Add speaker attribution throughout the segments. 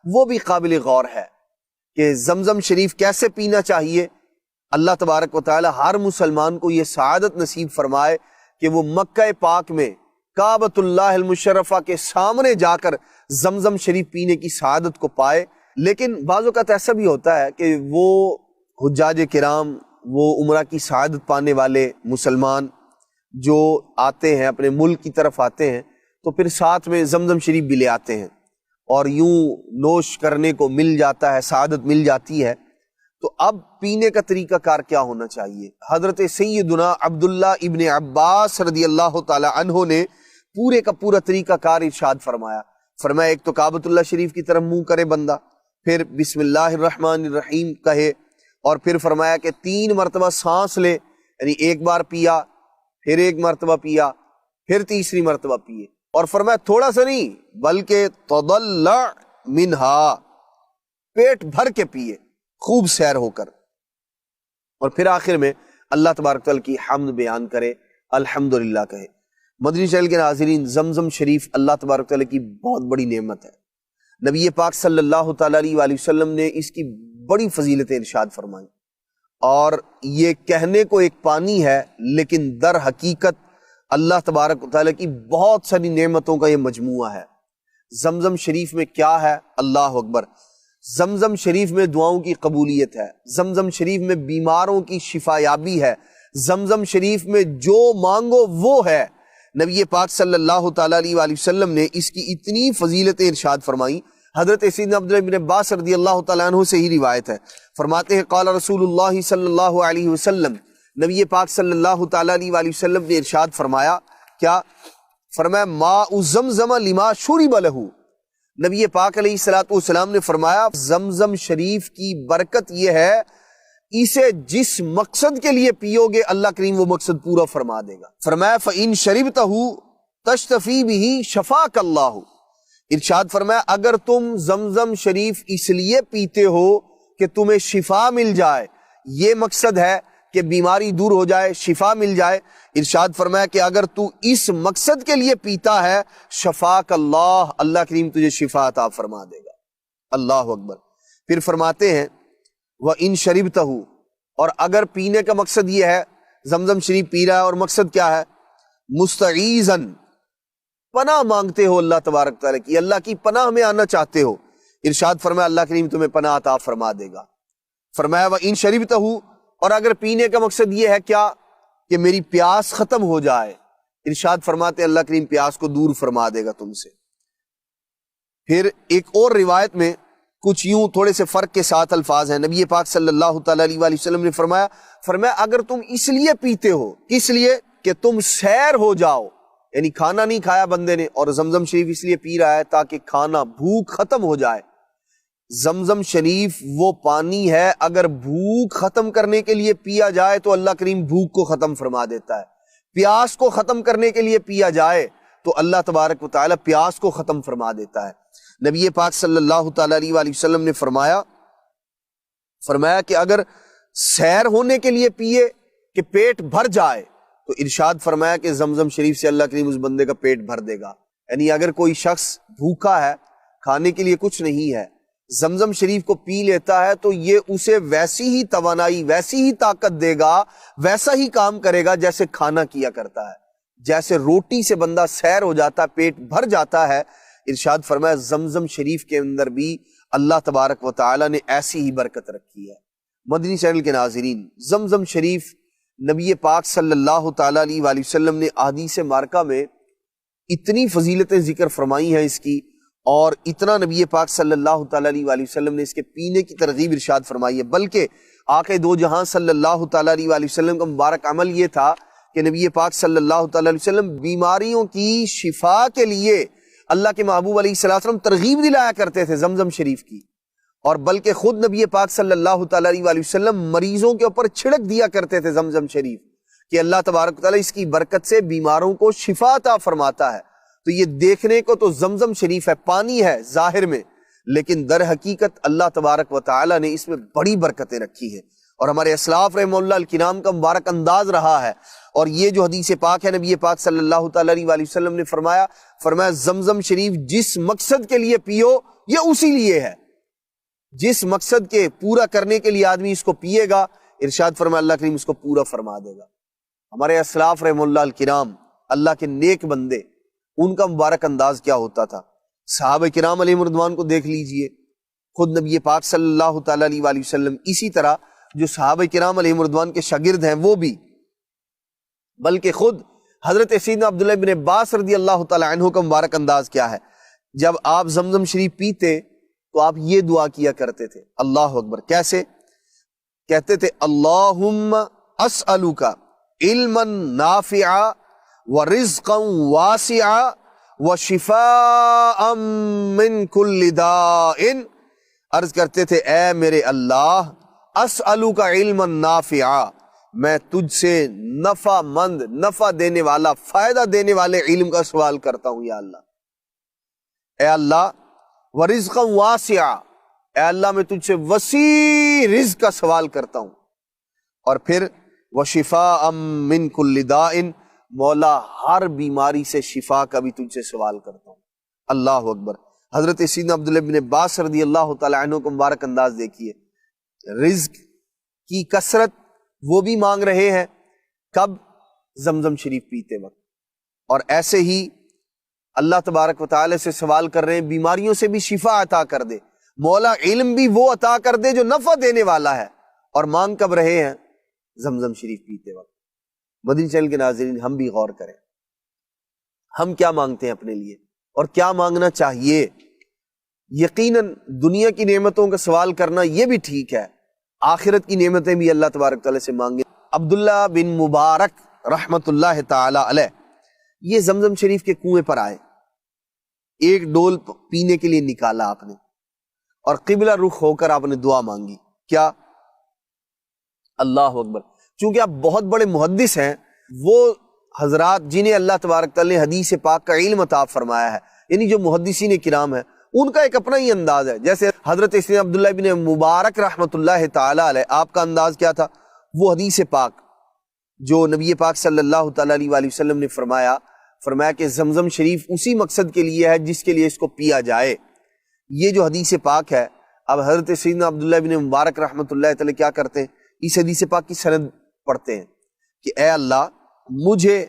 Speaker 1: وہ بھی قابل غور ہے کہ زمزم شریف کیسے پینا چاہیے۔ اللہ تبارک و تعالی ہر مسلمان کو یہ سعادت نصیب فرمائے کہ وہ مکہ پاک میں کعبۃ اللہ المشرفہ کے سامنے جا کر زمزم شریف پینے کی سعادت کو پائے۔ لیکن بعض اوقات ایسا بھی ہوتا ہے کہ وہ حجاج کرام، وہ عمرہ کی سعادت پانے والے مسلمان جو آتے ہیں اپنے ملک کی طرف آتے ہیں تو پھر ساتھ میں زمزم شریف بھی لے آتے ہیں اور یوں نوش کرنے کو مل جاتا ہے، سعادت مل جاتی ہے۔ تو اب پینے کا طریقہ کار کیا ہونا چاہیے؟ حضرت سیدنا عبداللہ ابن عباس رضی اللہ تعالی عنہ نے پورے کا پورا طریقہ کار ارشاد فرمایا۔ فرمایا ایک تو کعبۃ اللہ شریف کی طرف منہ کرے بندہ، پھر بسم اللہ الرحمن الرحیم کہے، اور پھر فرمایا کہ 3 مرتبہ سانس لے، یعنی ایک بار پیا، پھر ایک مرتبہ پیا، پھر تیسری مرتبہ پیے، اور فرمایا تھوڑا سا نہیں بلکہ تضلع منہا، پیٹ بھر کے پیے، خوب سیر ہو کر، اور پھر آخر میں اللہ تبارک تعالیٰ کی حمد بیان کرے، الحمدللہ کہے۔ مدنی چینل کے ناظرین، زمزم شریف اللہ تبارک تعالیٰ کی بہت بڑی نعمت ہے۔ نبی پاک صلی اللہ تعالیٰ علیہ وآلہ وسلم نے اس کی بڑی فضیلتیں ارشاد فرمائی، اور یہ کہنے کو ایک پانی ہے لیکن در حقیقت اللہ تبارک و تعالیٰ کی بہت ساری نعمتوں کا یہ مجموعہ ہے۔ زمزم شریف میں کیا ہے؟ اللہ اکبر! زمزم شریف میں دعاؤں کی قبولیت ہے، زمزم شریف میں بیماروں کی شفا یابی ہے، زمزم شریف میں جو مانگو وہ ہے۔ نبی پاک صلی اللہ تعالیٰ علیہ وآلہ وسلم نے اس کی اتنی فضیلتیں ارشاد فرمائی۔ حضرت سیدنا عبداللہ بن عباس رضی اللہ تعالیٰ عنہ سے ہی روایت ہے، فرماتے ہیں قال رسول اللہ صلی اللہ علیہ وسلم، نبی پاک صلی اللہ تعالیٰ علیہ وآلہ وسلم نے ارشاد فرمایا، کیا فرمایا؟ ماء زمزم لما شرب لہ، نبی پاک علیہ الصلوۃ والسلام نے فرمایا زمزم شریف کی برکت یہ ہے، اسے جس مقصد کے لیے پیو گے اللہ کریم وہ مقصد پورا فرما دے گا۔ فرمایا فَإِن شَرِبْتَهُ تَشْتَفِي بِهِ شَفَاكَ اللَّهُ، ارشاد فرمایا اگر تم زمزم شریف اس لیے پیتے ہو کہ تمہیں شفا مل جائے، یہ مقصد ہے کہ بیماری دور ہو جائے، شفا مل جائے، ارشاد فرمایا کہ اگر تو اس مقصد کے لیے پیتا ہے شفاک اللہ، اللہ کریم تجھے شفا عطا فرما دے گا۔ اللہ اکبر! پھر فرماتے ہیں وَإِن شَرِبْتَهُ، اور اگر پینے کا مقصد یہ ہے، زمزم شریف پی رہا ہے اور مقصد کیا ہے؟ مستعیذاً، پناہ مانگتے ہو اللہ تبارک تعالیٰ کی، اللہ کی پناہ میں آنا چاہتے ہو، ارشاد فرمایا اللہ کریم تمہیں پناہ عطا فرما دے گا۔ فرمایا وَإِن شَرِبْتَهُ، اور اگر پینے کا مقصد یہ ہے کیا کہ میری پیاس ختم ہو جائے، ارشاد فرماتے اللہ کریم پیاس کو دور فرما دے گا تم سے۔ پھر ایک اور روایت میں کچھ یوں تھوڑے سے فرق کے ساتھ الفاظ ہیں، نبی پاک صلی اللہ تعالیٰ علیہ وآلہ وسلم نے فرمایا اگر تم اس لیے پیتے ہو، کس لیے؟ کہ تم سیر ہو جاؤ، یعنی کھانا نہیں کھایا بندے نے اور زمزم شریف اس لیے پی رہا ہے تاکہ کھانا بھوک ختم ہو جائے۔ زمزم شریف وہ پانی ہے، اگر بھوک ختم کرنے کے لیے پیا جائے تو اللہ کریم بھوک کو ختم فرما دیتا ہے، پیاس کو ختم کرنے کے لیے پیا جائے تو اللہ تبارک و تعالی پیاس کو ختم فرما دیتا ہے۔ نبی پاک صلی اللہ تعالیٰ علیہ وآلہ وسلم نے فرمایا کہ اگر سیر ہونے کے لیے پیے کہ پیٹ بھر جائے تو ارشاد فرمایا کہ زمزم شریف سے اللہ کریم اس بندے کا پیٹ بھر دے گا۔ یعنی اگر کوئی شخص بھوکا ہے، کھانے کے لیے کچھ نہیں ہے، زمزم شریف کو پی لیتا ہے تو یہ اسے ویسی ہی توانائی، ویسی ہی طاقت دے گا، ویسا ہی کام کرے گا جیسے کھانا کیا کرتا ہے۔ جیسے روٹی سے بندہ سیر ہو جاتا ہے، پیٹ بھر جاتا ہے، ارشاد فرمایا زمزم شریف کے اندر بھی اللہ تبارک و تعالی نے ایسی ہی برکت رکھی ہے۔ مدنی چینل کے ناظرین، زمزم شریف نبی پاک صلی اللہ تعالیٰ علیہ وآلہ وسلم نے احادیث مبارکہ میں اتنی فضیلتیں ذکر فرمائی ہیں اس کی، اور اتنا نبی پاک صلی اللہ تعالیٰ علیہ وآلہ وسلم نے اس کے پینے کی ترغیب ارشاد فرمائی ہے، بلکہ آقا دو جہاں صلی اللہ تعالیٰ علیہ وآلہ وسلم کا مبارک عمل یہ تھا کہ نبی پاک صلی اللہ تعالیٰ علیہ وسلم بیماریوں کی شفا کے لیے اللہ کے محبوب علیہ السلام ترغیب دلایا کرتے تھے زمزم شریف کی، اور بلکہ خود نبی پاک صلی اللہ تعالیٰ علیہ وآلہ وسلم مریضوں کے اوپر چھڑک دیا کرتے تھے زمزم شریف کہ اللہ تبارک و تعالیٰ اس کی برکت سے بیماروں کو شفا عطا فرماتا ہے۔ تو یہ دیکھنے کو تو زمزم شریف ہے، پانی ہے ظاہر میں، لیکن در حقیقت اللہ تبارک و تعالیٰ نے اس میں بڑی برکتیں رکھی ہیں، اور ہمارے اسلاف رحمہ اللہ الکرام کا مبارک انداز رہا ہے۔ اور یہ جو حدیث پاک ہے، نبی پاک صلی اللہ تعالیٰ علیہ وآلہ وسلم نے فرمایا زمزم شریف جس مقصد کے لیے پیو یہ اسی لیے ہے، جس مقصد کے پورا کرنے کے لیے آدمی اس کو پیے گا، ارشاد فرمایا اللہ کریم اس کو پورا فرما دے گا۔ ہمارے اسلاف رحم اللہ الکرام، اللہ کے نیک بندے، ان کا مبارک انداز کیا ہوتا تھا۔ صحابہ کرام علیہم رضوان کو دیکھ لیجئے، خود نبی پاک صلی اللہ تعالی علیہ وآلہ وسلم، اسی طرح جو صحابہ کرام علیہم رضوان کے شاگرد ہیں وہ بھی، بلکہ خود حضرت سیدنا عبداللہ بن عباس رضی اللہ تعالی عنہ کا مبارک انداز کیا ہے، جب آپ زمزم شریف پیتے تو آپ یہ دعا کیا کرتے تھے، اللہ اکبر، کیسے کہتے تھے؟ اللہم اسألک علما نافعا ورزقا واسعا وشفاء من کل داء، عرض کرتے تھے اے میرے اللہ، اسألک علما نافعا، میں تجھ سے نفع مند، نفع دینے والا، فائدہ دینے والے علم کا سوال کرتا ہوں یا اللہ۔ اے اللہ، ورزقا واسعا، اے اللہ میں تجھ سے وسیع رزق کا سوال کرتا ہوں، اور پھر وشفاء من کل داء، مولا ہر بیماری سے شفا کا بھی تجھ سے سوال کرتا ہوں۔ اللہ اکبر۔ حضرت سیدنا عبداللہ بن عباس رضی اللہ تعالی عنہ کو مبارک انداز دیکھیے، رزق کی کثرت وہ بھی مانگ رہے ہیں، کب؟ زمزم شریف پیتے وقت، اور ایسے ہی اللہ تبارک و تعالی سے سوال کر رہے ہیں بیماریوں سے بھی شفا عطا کر دے، مولا علم بھی وہ عطا کر دے جو نفع دینے والا ہے، اور مانگ کب رہے ہیں؟ زمزم شریف پیتے وقت۔ مدنی چینل کے ناظرین، ہم بھی غور کریں، ہم کیا مانگتے ہیں اپنے لیے اور کیا مانگنا چاہیے۔ یقیناً دنیا کی نعمتوں کا سوال کرنا یہ بھی ٹھیک ہے، آخرت کی نعمتیں بھی اللہ تبارک تعالیٰ سے مانگیں۔ عبداللہ بن مبارک رحمت اللہ تعالی علیہ، یہ زمزم شریف کے کنویں پر آئے، ایک ڈول پینے کے لیے نکالا آپ نے، اور قبلہ رخ ہو کر آپ نے دعا مانگی، کیا؟ اللہ اکبر۔ چونکہ آپ بہت بڑے محدث ہیں، وہ حضرات جنہیں اللہ تبارک تعالیٰ نے حدیث پاک کا علم عطا فرمایا ہے، یعنی جو محدثین کرام ہیں، ان کا ایک اپنا ہی انداز ہے۔ جیسے حضرت سیدنا عبداللہ بن مبارک رحمت اللہ تعالی علیہ، آپ کا انداز کیا تھا؟ وہ حدیث پاک جو نبی پاک صلی اللہ تعالی علیہ وآلہ وسلم نے فرمایا کہ زمزم شریف اسی مقصد کے لیے ہے جس کے لیے اس کو پیا جائے، یہ جو حدیث پاک ہے۔ اب حضرت سیدنا عبداللہ بن مبارک رحمت اللہ تعالی کیا کرتے ہیں؟ اس حدیث پاک کی سند پڑھتے ہیں کہ اے اللہ، مجھے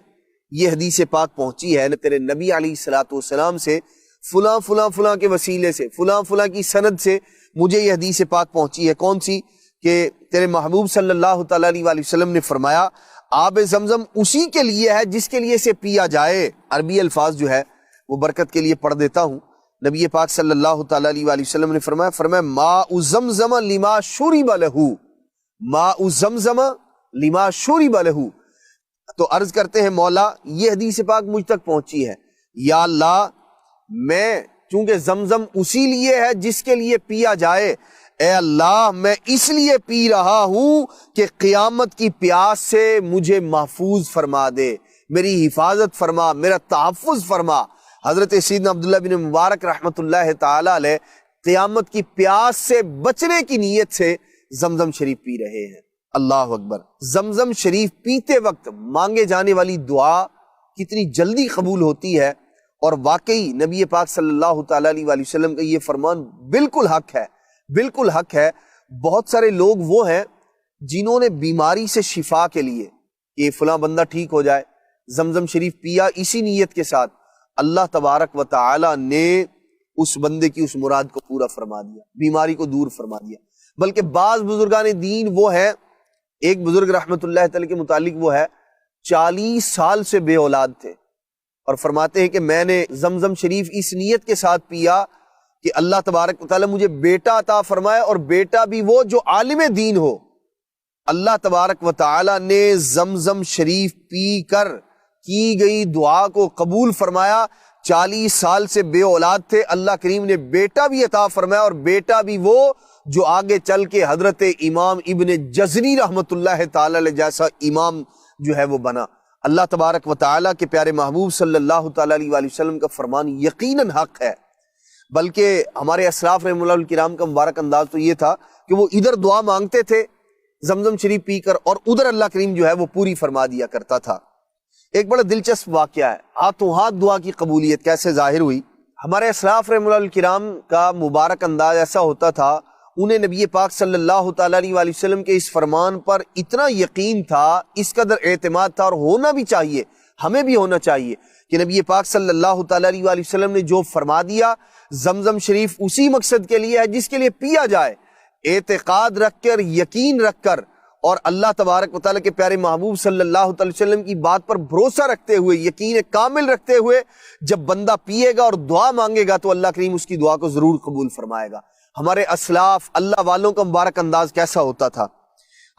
Speaker 1: یہ حدیث پاک پہنچی ہے تیرے نبی علیہ الصلوۃ والسلام سے، فلاں فلاں فلاں کے وسیلے سے، فلاں فلاں کی سند سے مجھے یہ حدیث پاک پہنچی ہے، کون سی؟ کہ تیرے محبوب صلی اللہ تعالی علیہ وآلہ وسلم نے فرمایا آب زمزم اسی کے لیے ہے جس کے لیے اسے پیا جائے۔ عربی الفاظ جو ہے وہ برکت کے لیے پڑھ دیتا ہوں۔ نبی پاک صلی اللہ تعالی علیہ وآلہ وسلم نے فرمایا ماء زمزم لما شرب لہ، ماء زمزم لما شرب لہ۔ تو عرض کرتے ہیں مولا، یہ حدیث پاک مجھ تک پہنچی ہے، یا اللہ میں چونکہ زمزم اسی لیے ہے جس کے لیے پیا جائے، اے اللہ میں اس لیے پی رہا ہوں کہ قیامت کی پیاس سے مجھے محفوظ فرما دے، میری حفاظت فرما، میرا تحفظ فرما۔ حضرت سیدنا عبداللہ بن مبارک رحمت اللہ تعالی علیہ قیامت کی پیاس سے بچنے کی نیت سے زمزم شریف پی رہے ہیں۔ اللہ اکبر۔ زمزم شریف پیتے وقت مانگے جانے والی دعا کتنی جلدی قبول ہوتی ہے، اور واقعی نبی پاک صلی اللہ تعالی علیہ وآلہ وسلم کا یہ فرمان بالکل حق ہے، بالکل حق ہے۔ بہت سارے لوگ وہ ہیں جنہوں نے بیماری سے شفا کے لیے کہ فلاں بندہ ٹھیک ہو جائے، زمزم شریف پیا، اسی نیت کے ساتھ اللہ تبارک و تعالی نے اس بندے کی اس مراد کو پورا فرما دیا، بیماری کو دور فرما دیا۔ بلکہ بعض بزرگان دین وہ ہے، ایک بزرگ رحمت اللہ تعالی کے متعلق وہ ہے 40 سال سے بے اولاد تھے، اور فرماتے ہیں کہ میں نے زمزم شریف اس نیت کے ساتھ پیا کہ اللہ تبارک و تعالی مجھے بیٹا عطا فرمائے، اور بیٹا بھی وہ جو عالم دین ہو۔ اللہ تبارک و تعالی نے زمزم شریف پی کر کی گئی دعا کو قبول فرمایا۔ 40 سال سے بے اولاد تھے، اللہ کریم نے بیٹا بھی عطا فرمایا، اور بیٹا بھی وہ جو آگے چل کے حضرت امام ابن جزری رحمت اللہ تعالی علیہ جیسا امام جو ہے وہ بنا۔ اللہ تبارک و تعالی کے پیارے محبوب صلی اللہ تعالی علیہ وآلہ وسلم کا فرمان یقیناً حق ہے۔ بلکہ ہمارے اسلاف رحمہ اللہ الکرام کا مبارک انداز تو یہ تھا کہ وہ ادھر دعا مانگتے تھے زمزم شریف پی کر، اور ادھر اللہ کریم جو ہے وہ پوری فرما دیا کرتا تھا۔ ایک بڑا دلچسپ واقعہ ہے، ہاتھوں ہاتھ دعا کی قبولیت کیسے ظاہر ہوئی، ہمارے اسلاف رحمۃ اللہ الکرام کا مبارک انداز ایسا ہوتا تھا، انہیں نبی پاک صلی اللہ تعالیٰ علیہ وآلہ وسلم کے اس فرمان پر اتنا یقین تھا، اس قدر اعتماد تھا، اور ہونا بھی چاہیے، ہمیں بھی ہونا چاہیے کہ نبی پاک صلی اللہ تعالیٰ علیہ وآلہ وسلم نے جو فرما دیا، زمزم شریف اسی مقصد کے لیے ہے جس کے لیے پیا جائے، اعتقاد رکھ کر، یقین رکھ کر، اور اللہ تبارک و تعالیٰ کے پیارے محبوب صلی اللہ تعالی وسلم کی بات پر بھروسہ رکھتے ہوئے، یقین کامل رکھتے ہوئے جب بندہ پیے گا اور دعا مانگے گا تو اللہ کریم اس کی دعا کو ضرور قبول فرمائے گا۔ ہمارے اسلاف اللہ والوں کا مبارک انداز کیسا ہوتا تھا؟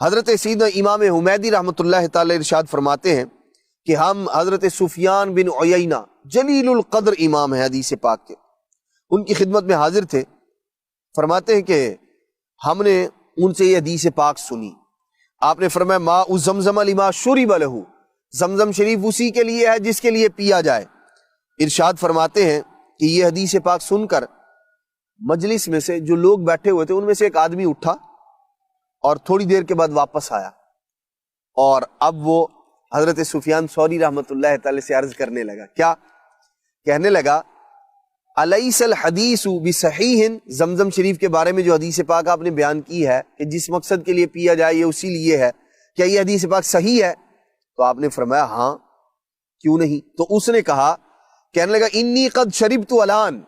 Speaker 1: حضرت سیدنا امام حمیدی رحمۃ اللہ تعالی ارشاد فرماتے ہیں کہ ہم حضرت سفیان بن عیینہ جلیل القدر امام ہے حدیث پاک کے، ان کی خدمت میں حاضر تھے۔ فرماتے ہیں کہ ہم نے ان سے یہ حدیث پاک سنی، آپ نے فرمایا ماء زمزم لما شرب لہ، زمزم شریف اسی کے لیے ہے جس کے لیے پیا جائے۔ ارشاد فرماتے ہیں کہ یہ حدیث پاک سن کر مجلس میں سے جو لوگ بیٹھے ہوئے تھے ان میں سے ایک آدمی اٹھا اور تھوڑی دیر کے بعد واپس آیا، اور اب وہ حضرت سفیان ثوری رحمۃ اللہ تعالی سے عرض کرنے لگا، کیا کہنے لگا، الیس الحدیث بصحیح، زمزم شریف کے بارے میں جو حدیث پاک آپ نے بیان کی ہے کہ جس مقصد کے لیے پیا جائے یہ اسی لیے ہے، کیا یہ حدیث پاک صحیح ہے؟ تو آپ نے فرمایا ہاں، کیوں نہیں؟ تو اس نے کہا، کہنے لگا انی قد شربت الان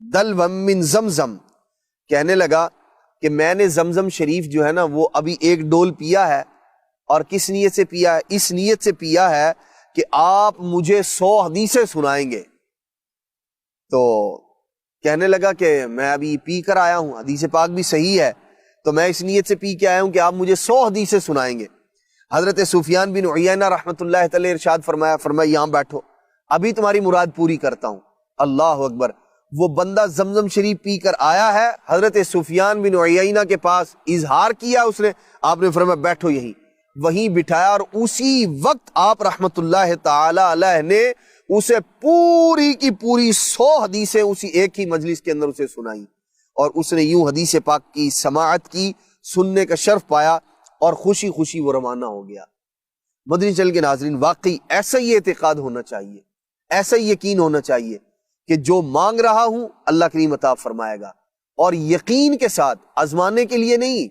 Speaker 1: دلوا من زمزم، کہنے لگا کہ میں نے زمزم شریف جو ہے نا وہ ابھی ایک ڈول پیا ہے، اور کس نیت سے پیا ہے؟ اس نیت سے پیا ہے کہ آپ مجھے 100 حدیثیں سنائیں گے۔ تو کہنے لگا کہ میں ابھی پی کر آیا ہوں، حدیث پاک بھی صحیح ہے، تو میں اس نیت سے پی کے آیا ہوں کہ آپ مجھے 100 حدیثیں سنائیں گے۔ حضرت سفیان بن عیینہ رحمۃ اللہ تعالی ارشاد فرمایا یہاں بیٹھو، ابھی تمہاری مراد پوری کرتا ہوں۔ اللہ اکبر، وہ بندہ زمزم شریف پی کر آیا ہے، حضرت سفیان بن عیینہ کے پاس اظہار کیا اس نے، آپ نے فرمایا بیٹھو یہیں، وہیں بٹھایا، اور اسی وقت آپ رحمت اللہ تعالی علیہ نے اسے پوری کی پوری 100 حدیثیں اسی ایک ہی مجلس کے اندر اسے سنائی، اور اس نے یوں حدیث پاک کی سماعت کی، سننے کا شرف پایا، اور خوشی خوشی وہ روانہ ہو گیا۔ مدنی چینل کے ناظرین، واقعی ایسا ہی اعتقاد ہونا چاہیے، ایسا ہی یقین ہونا چاہیے کہ جو مانگ رہا ہوں اللہ کریم عطا فرمائے گا، اور یقین کے ساتھ، آزمانے کے لیے نہیں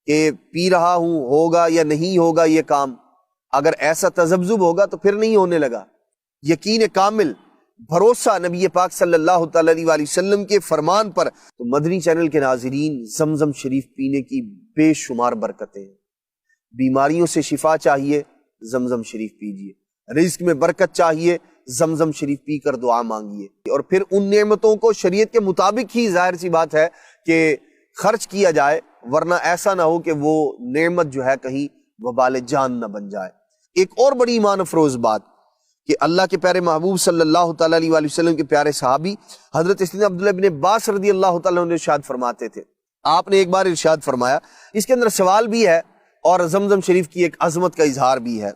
Speaker 1: کہ پی رہا ہوں ہوگا یا نہیں ہوگا یہ کام، اگر ایسا تذبذب ہوگا تو پھر نہیں ہونے لگا۔ یقین کامل، بھروسہ نبی پاک صلی اللہ تعالی علیہ وآلہ وسلم کے فرمان پر۔ تو مدنی چینل کے ناظرین، زمزم شریف پینے کی بے شمار برکتیں ہیں۔ بیماریوں سے شفا چاہیے، زمزم شریف پیجئے۔ رزق میں برکت چاہیے، زمزم شریف پی کر دعا مانگیے، اور پھر ان نعمتوں کو شریعت کے مطابق ہی ظاہر سی بات ہے کہ خرچ کیا جائے، ورنہ ایسا نہ ہو کہ وہ نعمت جو ہے کہیں وبال جان نہ بن جائے۔ ایک اور بڑی ایمان افروز بات کہ اللہ کے پیارے محبوب صلی اللہ تعالی علیہ وآلہ وسلم کے پیارے صحابی حضرت سیدنا عبداللہ بن عباس رضی اللہ تعالیٰ عنہ ارشاد فرماتے تھے، آپ نے ایک بار ارشاد فرمایا، اس کے اندر سوال بھی ہے اور زمزم شریف کی ایک عظمت کا اظہار بھی ہے۔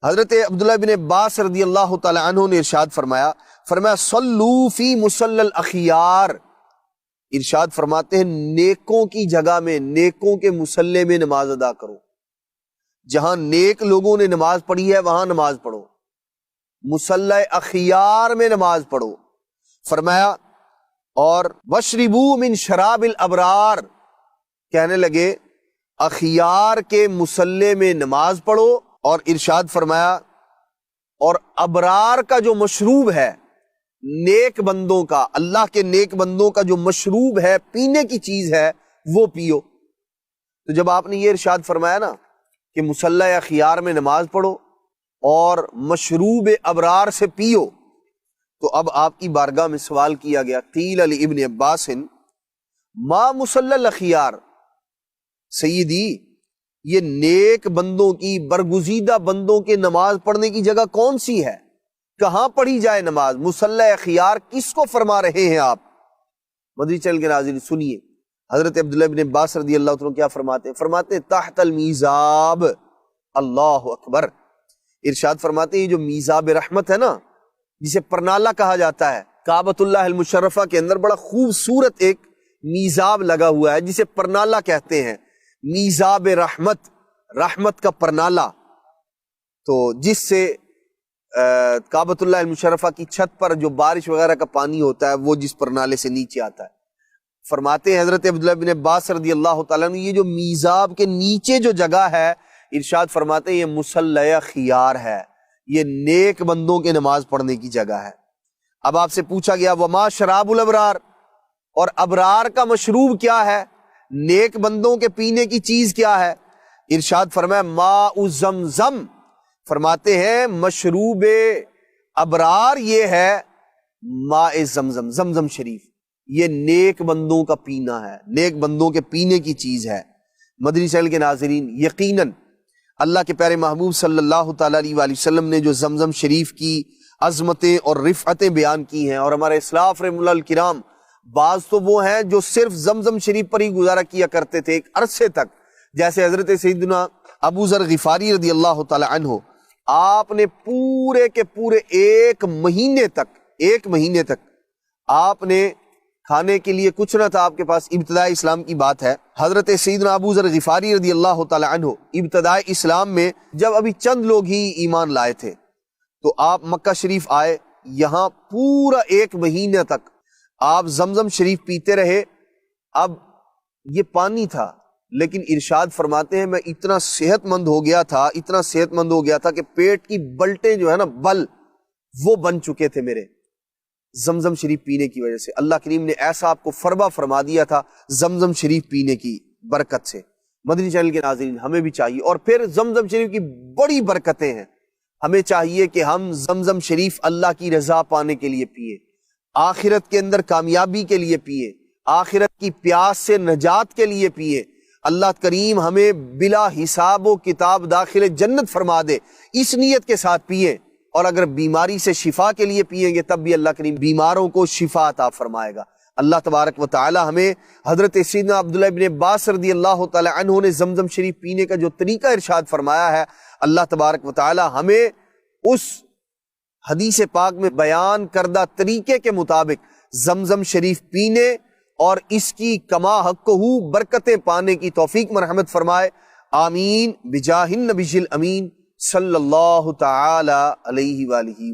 Speaker 1: حضرت عبداللہ بن عباس رضی اللہ تعالی عنہ نے ارشاد فرمایا صلو فی مصلی الاخیار، ارشاد فرماتے ہیں نیکوں کی جگہ میں، نیکوں کے مصلی میں نماز ادا کرو، جہاں نیک لوگوں نے نماز پڑھی ہے وہاں نماز پڑھو، مصلی اخیار میں نماز پڑھو۔ فرمایا اور وشربو من شراب الابرار، کہنے لگے اخیار کے مصلی میں نماز پڑھو، اور ارشاد فرمایا اور ابرار کا جو مشروب ہے، نیک بندوں کا، اللہ کے نیک بندوں کا جو مشروب ہے، پینے کی چیز ہے، وہ پیو۔ تو جب آپ نے یہ ارشاد فرمایا نا کہ مصلی اخیار میں نماز پڑھو اور مشروب ابرار سے پیو، تو اب آپ کی بارگاہ میں سوال کیا گیا، قیل علی ابن عباس ما مصلی الاخیار، سیدی یہ نیک بندوں کی، برگزیدہ بندوں کے نماز پڑھنے کی جگہ کون سی ہے؟ کہاں پڑھی جائے نماز؟ مصلی اخیار کس کو فرما رہے ہیں آپ؟ مدنی چینل کے ناظرین سنیے، حضرت عبداللہ بن عباس رضی اللہ عنہ کیا فرماتے ہیں؟ فرماتے ہیں تحت المیزاب، اللہ اکبر، ارشاد فرماتے ہیں یہ جو میزاب رحمت ہے نا، جسے پرنالہ کہا جاتا ہے، کعبۃ اللہ المشرفہ کے اندر بڑا خوبصورت ایک میزاب لگا ہوا ہے جسے پرنالہ کہتے ہیں، میزاب رحمت، رحمت کا پرنالہ، تو جس سے کعبۃ اللہ المشرفہ کی چھت پر جو بارش وغیرہ کا پانی ہوتا ہے وہ جس پر نالے سے نیچے آتا ہے، فرماتے ہیں حضرت عبداللہ بن عباس رضی اللہ تعالیٰ عنہ یہ جو میزاب کے نیچے جو جگہ ہے، ارشاد فرماتے ہیں یہ مصلی خیار ہے، یہ نیک بندوں کے نماز پڑھنے کی جگہ ہے۔ اب آپ سے پوچھا گیا وما شراب الابرار، اور ابرار کا مشروب کیا ہے، نیک بندوں کے پینے کی چیز کیا ہے؟ ارشاد فرمایا ماء زمزم، فرماتے ہیں مشروب ابرار یہ ہے ماء زمزم، زمزم شریف، یہ نیک بندوں کا پینا ہے، نیک بندوں کے پینے کی چیز ہے۔ مدنی چینل کے ناظرین، یقیناً اللہ کے پیارے محبوب صلی اللہ تعالیٰ علیہ وآلہ وسلم نے جو زمزم شریف کی عظمتیں اور رفعتیں بیان کی ہیں، اور ہمارے اسلاف رحمہ اللہ الکرام بعض تو وہ ہیں جو صرف زمزم شریف پر ہی گزارا کیا کرتے تھے ایک عرصے تک، جیسے حضرت سیدنا ابو ذر غفاری رضی اللہ تعالی عنہ، آپ نے پورے کے پورے ایک مہینے تک آپ نے کھانے کے لیے کچھ نہ تھا آپ کے پاس، ابتدائی اسلام کی بات ہے۔ حضرت سیدنا ابو ذر غفاری رضی اللہ تعالی عنہ ابتدائی اسلام میں جب ابھی چند لوگ ہی ایمان لائے تھے، تو آپ مکہ شریف آئے، یہاں پورا ایک مہینہ تک آپ زمزم شریف پیتے رہے۔ اب یہ پانی تھا، لیکن ارشاد فرماتے ہیں میں اتنا صحت مند ہو گیا تھا کہ پیٹ کی بلٹیں جو ہے نا، بل وہ بن چکے تھے میرے زمزم شریف پینے کی وجہ سے۔ اللہ کریم نے ایسا آپ کو فربہ فرما دیا تھا زمزم شریف پینے کی برکت سے۔ مدنی چینل کے ناظرین، ہمیں بھی چاہیے، اور پھر زمزم شریف کی بڑی برکتیں ہیں، ہمیں چاہیے کہ ہم زمزم شریف اللہ کی رضا پانے کے لیے پیے، آخرت کے اندر کامیابی کے لیے پیے، آخرت کی پیاس سے نجات کے لیے پیے۔ اللہ کریم ہمیں بلا حساب و کتاب داخل جنت فرما دے، اس نیت کے ساتھ پیے، اور اگر بیماری سے شفا کے لیے پیئیں گے تب بھی اللہ کریم بیماروں کو شفا عطا فرمائے گا۔ اللہ تبارک و تعالی ہمیں حضرت سیدنا عبداللہ بن عباس رضی اللہ تعالی عنہ نے زمزم شریف پینے کا جو طریقہ ارشاد فرمایا ہے، اللہ تبارک و تعالی ہمیں اس حدیث پاک میں بیان کردہ طریقے کے مطابق زمزم شریف پینے اور اس کی کما حقہ برکتیں پانے کی توفیق مرحمت فرمائے، آمین بجاہ النبی الامین صلی اللہ تعالی علیہ وآلہ